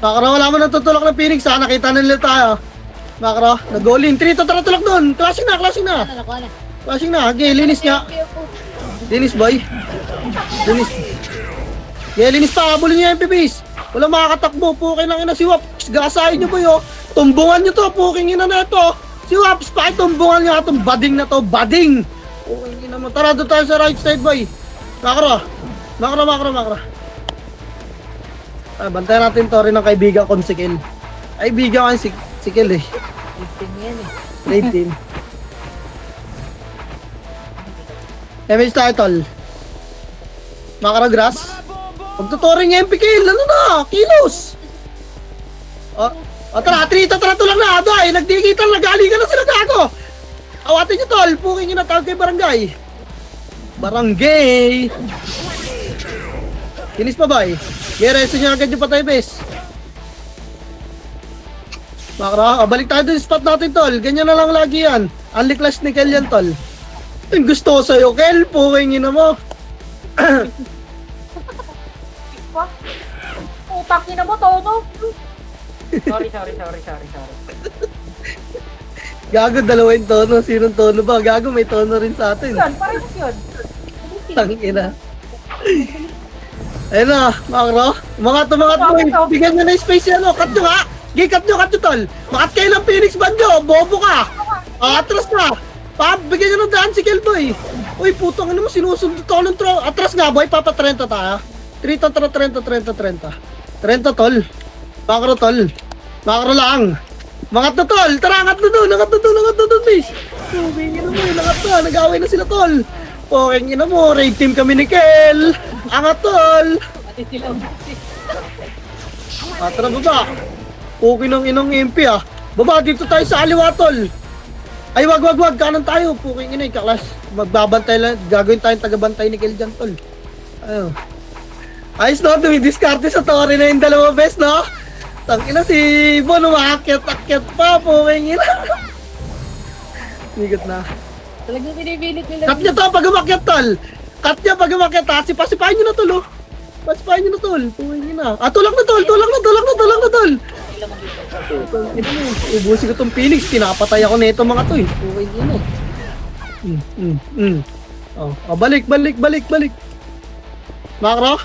wala mo natutulak ng Phoenix nakita na nila tayo. Makra, nag-all in. 3 to, tara, tulak doon. Clashing na. Okay, linis nga. Linis boy. Linis pa, habulin niyo yung MPBs. Wala makakatakbo, pukin lang ina si Waps. Gasahin niyo boy Tumbungan niyo to, puking ina na ito. Si Waps, pakitumbungan niyo itong bading na to. Bading! Puking ina mo. Tara, doon tayo sa right side boy. Makra. Bantayan natin to rin ng kaibigan kong si Kel. Kaibigan ko si Kel eh. 15 yan eh. Grade team. Damage title. Makara grass. Pagtuturing MP Kel. Ano na? Kilos. Tara, tulang na. Aday, nagdigital. Nag-aligan na sila gago. Awatin nyo tol. Puking nyo na tawag kay Barangay. Kinis pa ba reso nyo agad yung patay bes. Makra, balik tayo dun spot natin tol. Ganyan na lang lagi yan. Unli clash ni Kel yan tol. Yung gusto ko sa'yo Kel, puking ina mo. Utang ina mo, Tono. Sorry. Gago, dalawa yung tono. Sinong tono ba? Gago, may tono rin sa atin. Yan, parehas yun. Tangina. Ayun na, Makro. Umangat mo. Bigyan nyo na yung space yan. Cut nyo ha. Cut nyo tol. Makat kayo ng Phoenix Banjo. Bobo ka. Atras na. Bigyan nyo ng daan si Kelboy. Uy, putang ano mo. Sinusunod ako ng throw. Atras nga boy. Papa 30 tayo. 30, tol. Makro, tol. Makro lang. Mangat na, tol. Tara, angat na doon, base. Pukeng ina mo, angat na. Nag-away na sila, tol. Pukeng ina mo, raid team kami ni Kel. Angat, tol. Pati sila umaksi. Tara, baba. Pukeng ng inang MP, ah. Baba, dito tayo sa aliwa, tol. Ay, wag. Kanan tayo. Pukeng ina, kaklas. Magbabantay lang. Gagawin tayong tagabantay ni Kel dyan, tol. Ayun. Ayos no, dumidiskarte sa Torre na yung dalawa best, no? Tangina si Bon, umaakyat-akyat pa, pumingin. Nigot na. Talagang binibilit nila. Cut nyo to pag umakyat, tol. Cut nyo pag umakyat, ha? Sipahin nyo na, tol, oh. Pasipahin nyo na, tol. Pumingin na. Tulak na, tol. Nila magiging. Ubusin ko tong Phoenix. Pinapatay ako na itong mga to, eh. Pumingin na, balik. Makro?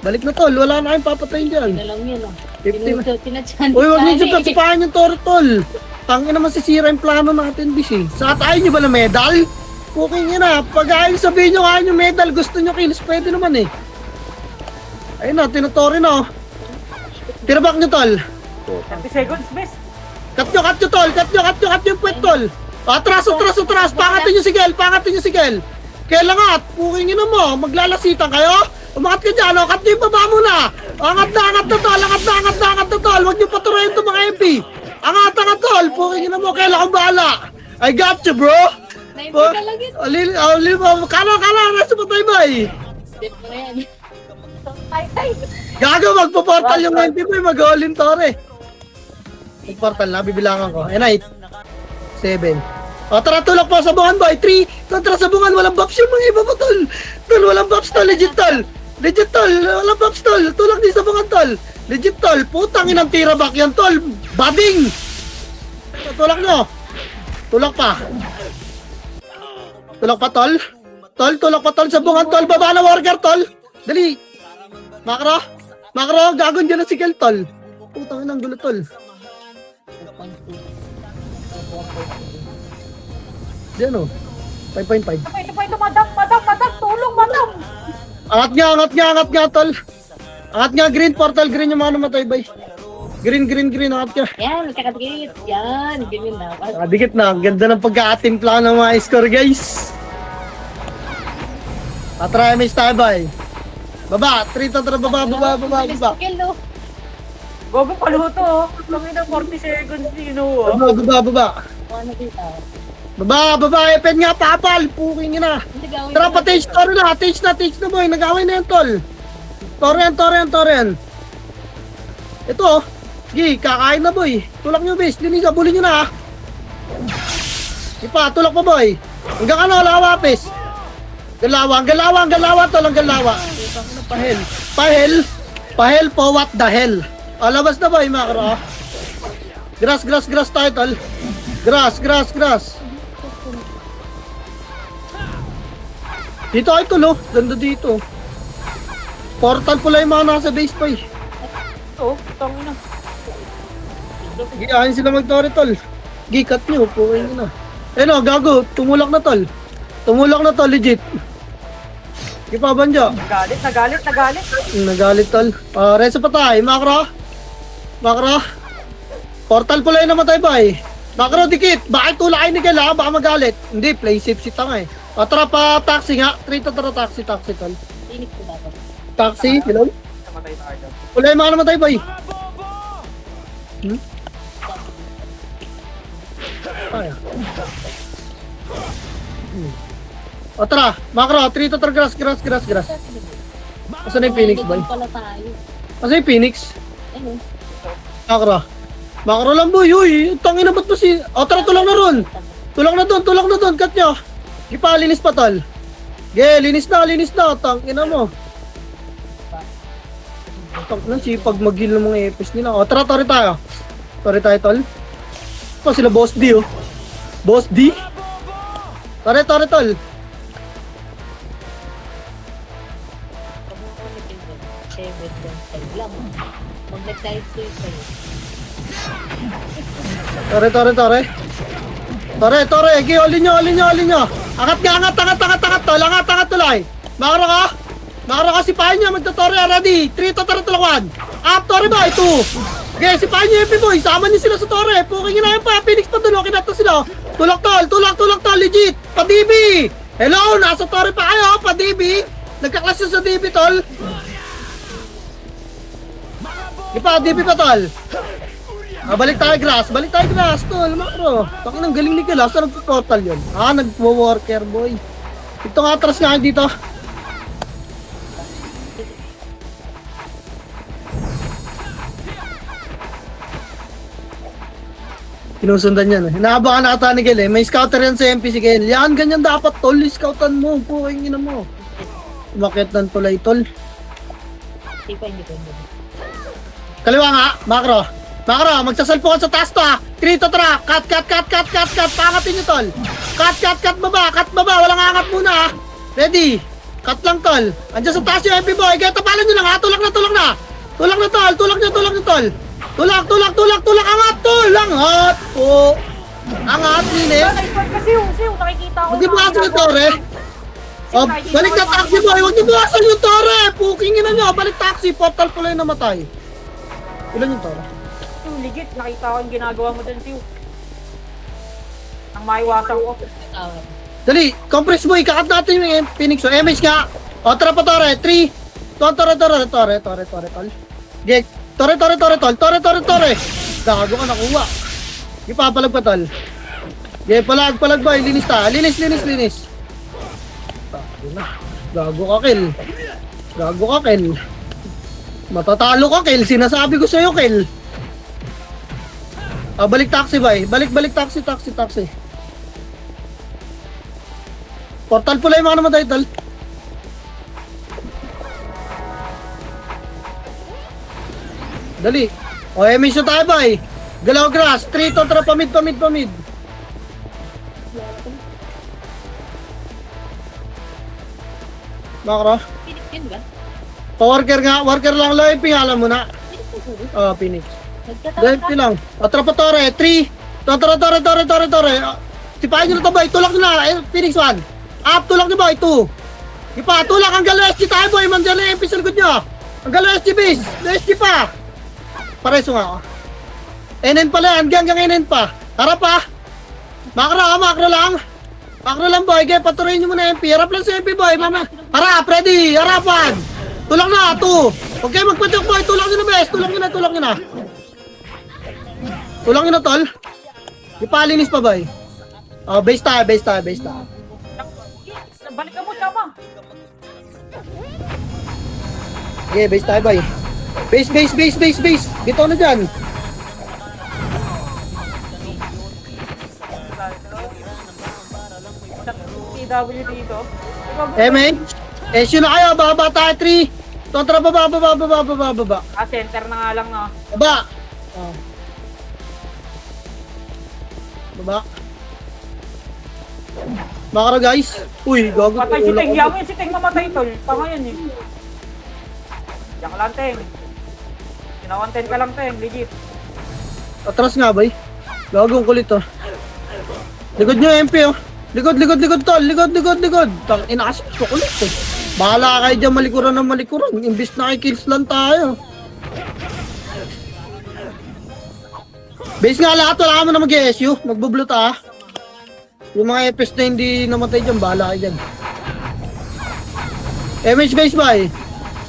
Balik na, tol. Wala na kayong papatayin dyan. Na lang yan, oh. 50 na. Tinachan. Uy, wag niyo sipahan yung Torre, tol. Tangin naman sisira yung plano natin, bis eh. Sa ayaw nyo ba na medal? Cooking yun ah. Pag ayaw sabihin nyo kaya nyo medal, gusto nyo kills, pwede naman eh. Ayun na, tinutore na oh. Tiraback nyo, tol. 30 seconds, best. Cut nyo, tol. Cut nyo yung puwet, tol. Atras. Pangatin nyo si Gel. Kailangan, cooking yun mo. Maglalasitan kayo. Umangat ka dyan, oh. Cut nyo yung baba muna. Angat na, tol. Huwag nyo patuloyin itong mga MP. Angat, tol. Cooking yun mo. Kailangan bahala. I got you, bro. Nainti ka lang yun. Kala, nasa patay ba eh? Step na yan. Gago, magpo-portal yung MP mo, mag-all-in Torre. Mag-portal na, bibilangan ko. And 8, 7. O, tara, tulak po sa bungan, boy. 3, tara sa bungan, walang buffs yung mga iba pa, tol. Tol, walang buffs, tol. Legit, tol. Walang buffs, tol. Tulak din sa bungan, tol. Legit, tol. Putang inang tira back yan, tol. Bading. Tulak nyo. Tulak pa, tol. Tulak pa, tol. Sa bungan, tol. Baba na warrior, tol. Dali. Makro, gagon dyan na si Kel, tol. Putang inang gulo, tol. Diyan o. 5.5. Ito, madam. Tulong, madam. Angat nga, tol. Angat nga, green. Portal green yung mga namatay, bay. Green. Angat nga. Yan, magkakadikit. Yan, ganyan na. Dikit na. Ganda ng pagka-atimpla ng mga score, guys. Try miss tayo, bay. Baba. 3 tatra, baba. Bilis ko, Kel, no? Gogo paluto, oh. Kami na 40 seconds din, oh. Baba. Ano dito? Baba. Epen nga, papal. Puking na. Hindi gawin. Tara, pa-tage na. Tage na, boy. Nag-away na yan, tol. Tore yan. Ito, oh. Gi, kakain na, boy. Tulak nyo, base. Linis, abulin nyo na, ha. Ipa, tulak pa, boy. Hanggang ano, lawa, base. Galawa, tol. Ang galawa. Pahel po, what the hell. Labas na, boy, makro. Grass tayo, tol. Grass. Dito ay tulo. Ganda dito. Portal pala yung mga nasa base pa eh. Oh, tangin na. Giyahin sila mag-tore, tol. Gikat nyo, puwing nyo na. Ano, gago. Tumulak na, tol, legit. Ipabandya. Nagalit, tol. Reso pa tayo. Makro. Portal pala yung namatay ba eh. Makro, dikit. Bakit tulakay ni Gala? Baka magalit. Hindi, play safe si tanga eh. Tara pa, taxi nga. 3 tara, taxi, tol. Tinik ko dapat. Taxi, pilon. Namatay tayo. Wala yung mga namatay ba eh. Tara, makro. 3 tara, grass. Asan na yung Phoenix, boy? Pala tayo. Asan yung Phoenix? Ano? Makro lang, boy. Uy, tangin na ba't pa si... Tara, tulak na ron. Tulak na doon. Cut nyo. Ipa, linis pa, tol. Linis na. Tangin na mo. Tangin na, sipag mag-heal ng mga epis nila. Tara, tore tayo, tol. Ito sila, Boss D, oh. Boss D? Tore, tol. Mag-nag-dive to yung sa'yo. Tore. Olin nyo. Angat, tol. Angat, tulay. Makro ka. Makara ka, sipahin niya, magta-Torre, ready. 3, Torre, tulakwan. Up, Torre boy, 2. Okay, sipahin niyo MP boy, sama niyo sila sa Torre. Puking ina yan pa, Phoenix pa dun, okay na to sila. Tulak tol, legit. Pa-DB. Hello, nasa Torre pa kayo, pa-DB. Nagkaklas sa DB, tol. Di pa, DB pa, tol. Balik tayo grass, tol, makro. Takin ang galing ni Kila, saan nagpo-total yun? Nagpo-worker, boy. Ito nga, atras nga dito. Sinusundan yan eh. Hinaabangan na ata ni Gil eh. May scouter yan sa MP si Gil. Yan, ganyan dapat, tol. Scoutan mo, puking ina mo. Umakit ng tulay, tol. Hindi pa. Kaliwa nga, makro. Makro, magsasalpukan sa taas to ha. 3 to track. Cut. Pangatin nyo, tol. Cut, baba. Walang angat muna ha. Ready. Cut lang, tol. Andiyan sa taas yung MP boy. Kaya tapalan nyo lang ha. Tulak na. Tulak na, tol. Tulak, angat, tol. Angat po. Angat, linis. Naipan kasi yung nakikita ko. Hindi bukasan yung Torre. Oh, balik na taxi boy. Huwag niyo bukasan yung Torre. Puking ina nyo. Balik taxi. Portal pala yung namatay. Ilan yung Torre? Yung legit, nakita ko yung ginagawa mo dyan, Tiw. Ang maiwasan ko. Tower. Dali, compress boy. Kakat natin yung Phoenix. So, MH nga. O, tara pa Torre. 3. Torre. Tol. Gek. Torre. Gago ka nakuha. Ipapalag pa, tol. Gek, palag boy. Linis ta. Linis. Gago ka, Kel. Matatalo ka, Kel. Sinasabi ko sa'yo, Kel. Balik taxi, boy. Balik taxi. Portal pula yung mga namatay, tol. Dali. O, emis na tayo, boy. Galaw grass. 3 to tra, pamid. Makro. Phoenix yun ba? Pa-worker nga. Worker lang. Low MP, alam mo na. Phoenix. Low lang. Atrapa Torre. 3. Torre. Sipahin nyo na to, boy. Tulak nyo na. Phoenix 1. Up. Tulak nyo, boy. 2. Ipa. Tulak. Ang galo SG tayo, boy. Mandyan na MP sa likod nyo. Ang galo SG base. SG pa. Pareso nga ako. NN pala. Hanggang NN pa. Harap pa. Makro lang. Boy. Kaya patuloy nyo muna MP. Harap lang sa MP, boy. Mama. Harap. Ready. Harapan. Tulak na. 2. Okay, magpatok, boy. Tulak nyo na, bes. Tulak nyo na. Tulak nyo na, tol. Ipalinis pa, boy. Base tayo. Balik ka mo, Chama. Okay, base tayo, boy. Base. Bitaw na dyan. TW dito. MH. SU na kayo. Baba tayo. 3. Tontra, baba. Center na nga lang, no. Baba. Baba. Makara, guys. Uy, gago. Patay si Teng. Yaman si Teng mamatay, tol. Tanga yan, eh. Diyan ka lang, Teng. Kinawanten ka lang, Teng. Legit. Atras nga, boy. Gagong kulit, oh. Likod nyo, MP, oh. Likod, tol. Likod. Tang ina kasi kulit, eh. Bahala kayo dyan malikuran. Imbis na kay kills lang tayo. Base nga lahat, wala ka mo na mag-SU. Magbubluta, ah. Yung mga FS na hindi namatay dyan, bahala kayo dyan. MH base, boy.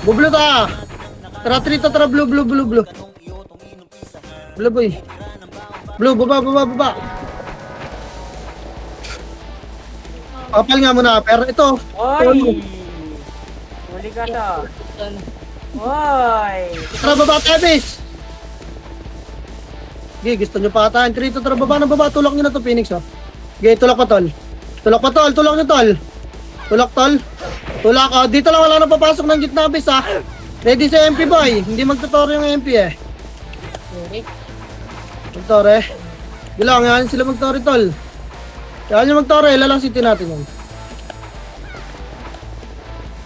Bubluta, ah. Tara, blue. Blue, boy. Blue, baba. Kapal nga muna, pero ito. Oy! Huli ka siya. Oy! Tara, baba tayo, base. Okay, gusto nyo pa ata. 3 to tara, baba. Tulak nyo na to, Phoenix, oh. Okay, tulak pa, tol. Tulak nyo, tol. Tulak, oh. Dito lang wala na papasok ng gitna, base, ah. Ready sa MP, boy. Hindi magtutoro yung MP, eh. Magtore. Bilang, yan sila magtore, tol. Kaya nyo magtore, lalang city natin yun.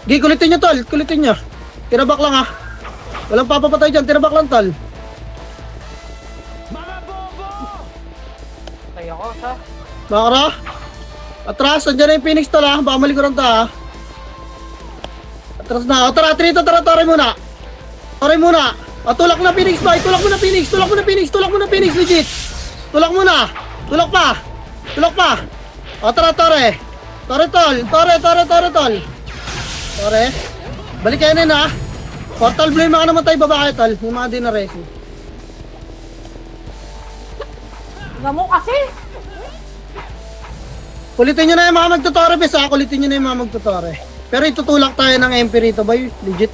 Okay, kulitin nyo, tol. Tirabak lang, ah. Walang papapatay dyan, tirabak lang, tol. Patay ako, sa. Makara. Atras, andyan na yung Phoenix, tol, ah. Baka malikuran ta, ah. Atras na. O, tara, Trito, tara, tore muna. Tore muna. O, tulak na Phoenix, boy. Tulak mo na Phoenix. Tulak mo na Phoenix. Tulak mo na Phoenix, legit. Tulak mo na. Tulak pa. Tulak pa. O, tara, tore. Tore, tol. Tore, tore, tore, tol. Tore. Balik kayo na, ha. Portal Blue yung mga namatay babae, tol. Yung mga di na resi. Nga mo kasi. Kulitin nyo na yung mga magtutore, bes, ha. Kulitin nyo na yung mga magtutore. Pero itutulak tayo ng MP rito, boy. Legit.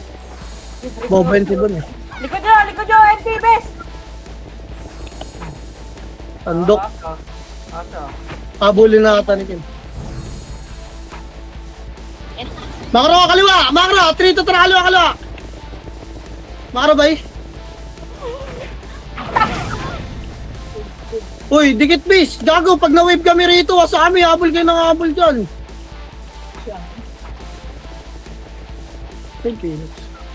Bobo yung tibon, eh. Likod nyo, NT, bes. Tandok. Asa. Habulin na ata ni Kim. Makro, kaliwa! Makro! Trito, tara, kaliwa! Makro, bay? Uy, dikit base! Gago, pag na-wave kami rito, sa amin, habol kayo ng habol dyan. Thank you.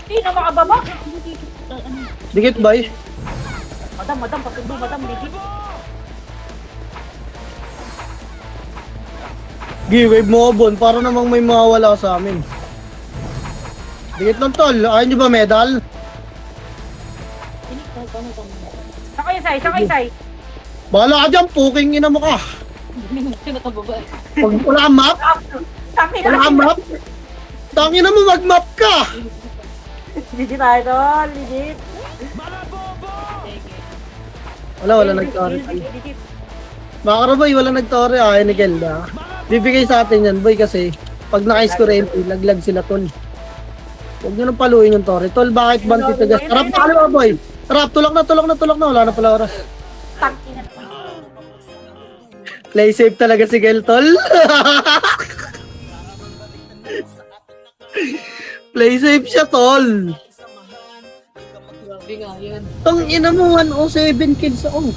Hindi na makababa. Dikit, bay? Madam, patundo, madam, legit. Gi-wave mo, Bon, para namang may mawawala sa amin. Dikit lang, tol. Ayaw nyo ba medal? Sakay. Bahala ka dyan, puking ina mo ka. Nakababa. Pag wala kang map, Tangin wala kang map. Tangin na mo, mag-map ka. Legit idol, legit. Wala nagtore. Legit. Makarabay, wala nagtore. Ay, ni Kelda. Bibigay sa atin yan, boy, kasi pag naka-score MP, laglag sila, tol. Huwag nyo nang paluin yung tore. Tol, bakit banti tagas? Tarap na kaliwa, boy. Tarap, tulak na. Wala na pala oras. Tangin na. Play safe talaga si Kel, tol. Play safe siya, tol. Grabe nga yan. Tang ina mo, 107 kills ako.